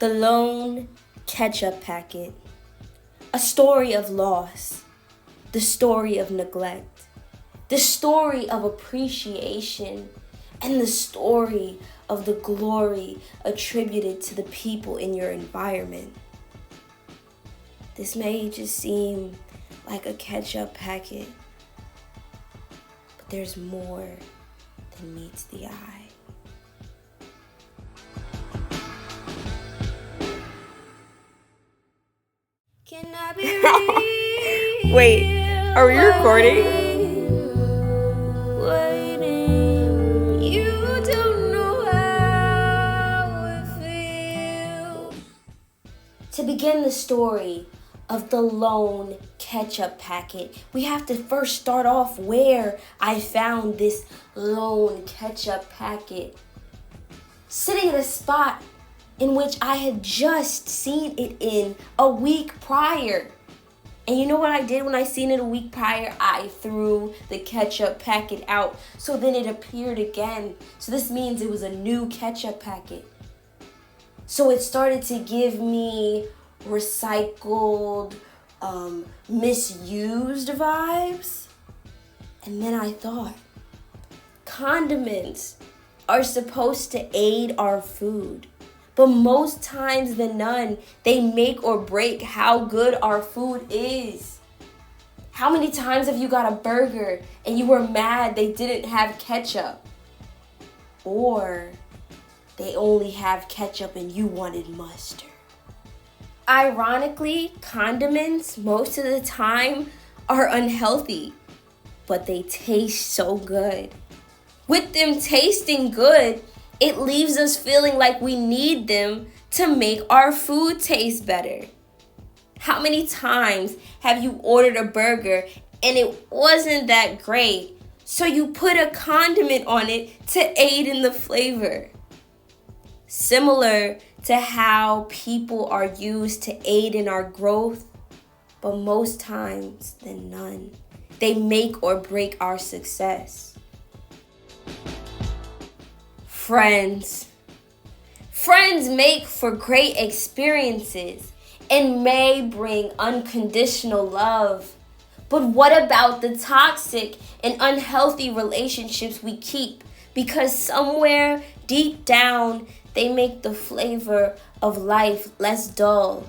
The lone ketchup packet. A story of loss. The story of neglect. The story of appreciation. And the story of the glory attributed to the people in your environment. This may just seem like a ketchup packet, but there's more than meets the eye. Can I be real? Wait, are we recording? Waiting, you don't know how it feels. To begin the story of the lone ketchup packet, we have to first start off where I found this lone ketchup packet. Sitting at a spot in which I had just seen it in a week prior. And you know what I did when I seen it a week prior? I threw the ketchup packet out. So then it appeared again. So this means it was a new ketchup packet. So it started to give me recycled, misused vibes. And then I thought, condiments are supposed to aid our food. But most times than none, they make or break how good our food is. How many times have you got a burger and you were mad they didn't have ketchup? Or they only have ketchup and you wanted mustard? Ironically, condiments most of the time are unhealthy, but they taste so good. With them tasting good, it leaves us feeling like we need them to make our food taste better. How many times have you ordered a burger and it wasn't that great, so you put a condiment on it to aid in the flavor? Similar to how people are used to aid in our growth, but most times than none, they make or break our success. Friends. Friends make for great experiences and may bring unconditional love. But what about the toxic and unhealthy relationships we keep? Because somewhere deep down, they make the flavor of life less dull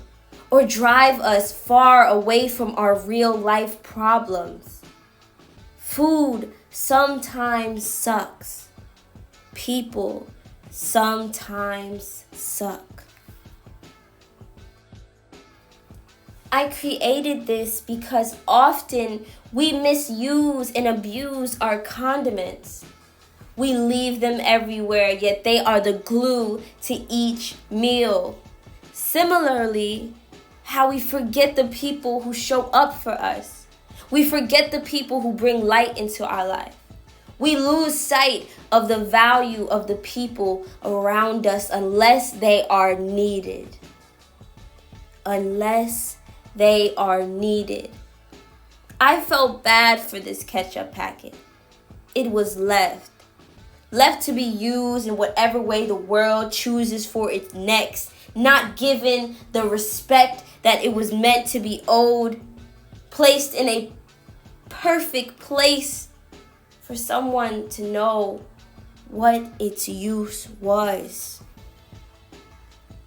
or drive us far away from our real life problems. Food sometimes sucks. People sometimes suck. I created this because often we misuse and abuse our condiments. We leave them everywhere, yet they are the glue to each meal. Similarly, how we forget the people who show up for us. We forget the people who bring light into our life. We lose sight of the value of the people around us unless they are needed. Unless they are needed. I felt bad for this ketchup packet. It was left to be used in whatever way the world chooses for its next, not given the respect that it was meant to be owed, placed in a perfect place for someone to know what its use was.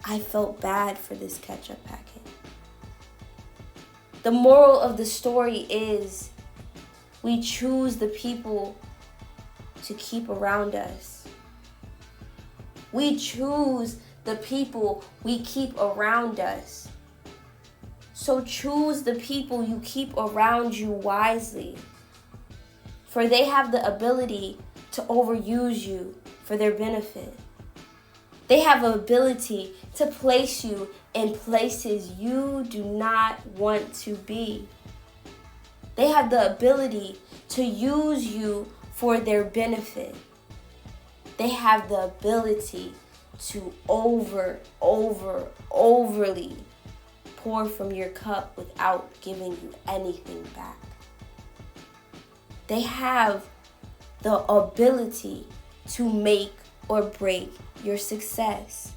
I felt bad for this ketchup packet. The moral of the story is we choose the people to keep around us. We choose the people we keep around us. So choose the people you keep around you wisely. For they have the ability to overuse you for their benefit. They have the ability to place you in places you do not want to be. They have the ability to use you for their benefit. They have the ability to overly pour from your cup without giving you anything back. They have the ability to make or break your success.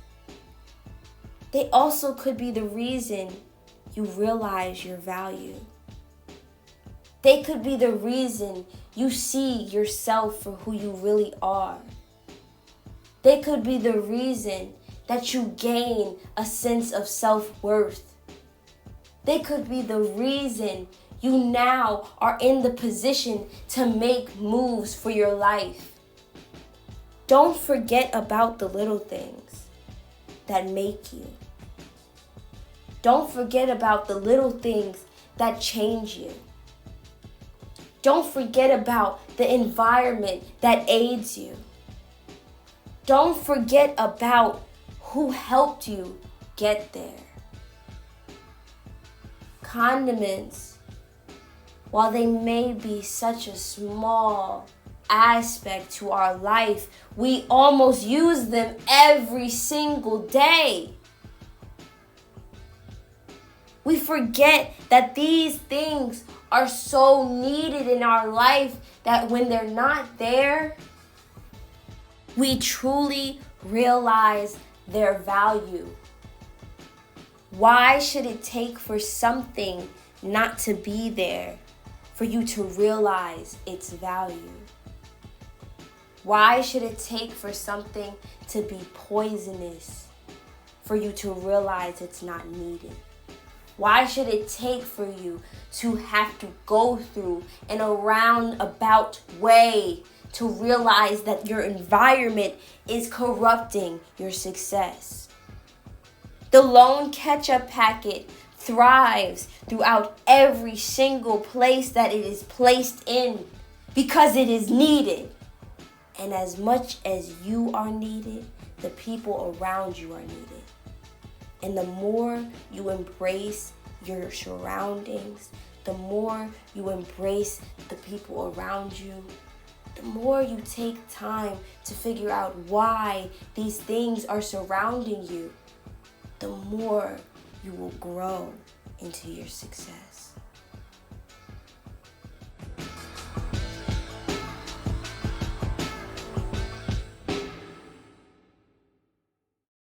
They also could be the reason you realize your value. They could be the reason you see yourself for who you really are. They could be the reason that you gain a sense of self-worth. They could be the reason you now are in the position to make moves for your life. Don't forget about the little things that make you. Don't forget about the little things that change you. Don't forget about the environment that aids you. Don't forget about who helped you get there. Condiments, while they may be such a small aspect to our life, we almost use them every single day. We forget that these things are so needed in our life that when they're not there, we truly realize their value. Why should it take for something not to be there for you to realize its value? Why should it take for something to be poisonous for you to realize it's not needed? Why should it take for you to have to go through in a roundabout way to realize that your environment is corrupting your success? The lone ketchup packet thrives throughout every single place that it is placed in because it is needed. And as much as you are needed, the people around you are needed. And the more you embrace your surroundings, the more you embrace the people around you, the more you take time to figure out why these things are surrounding you, the more you will grow into your success.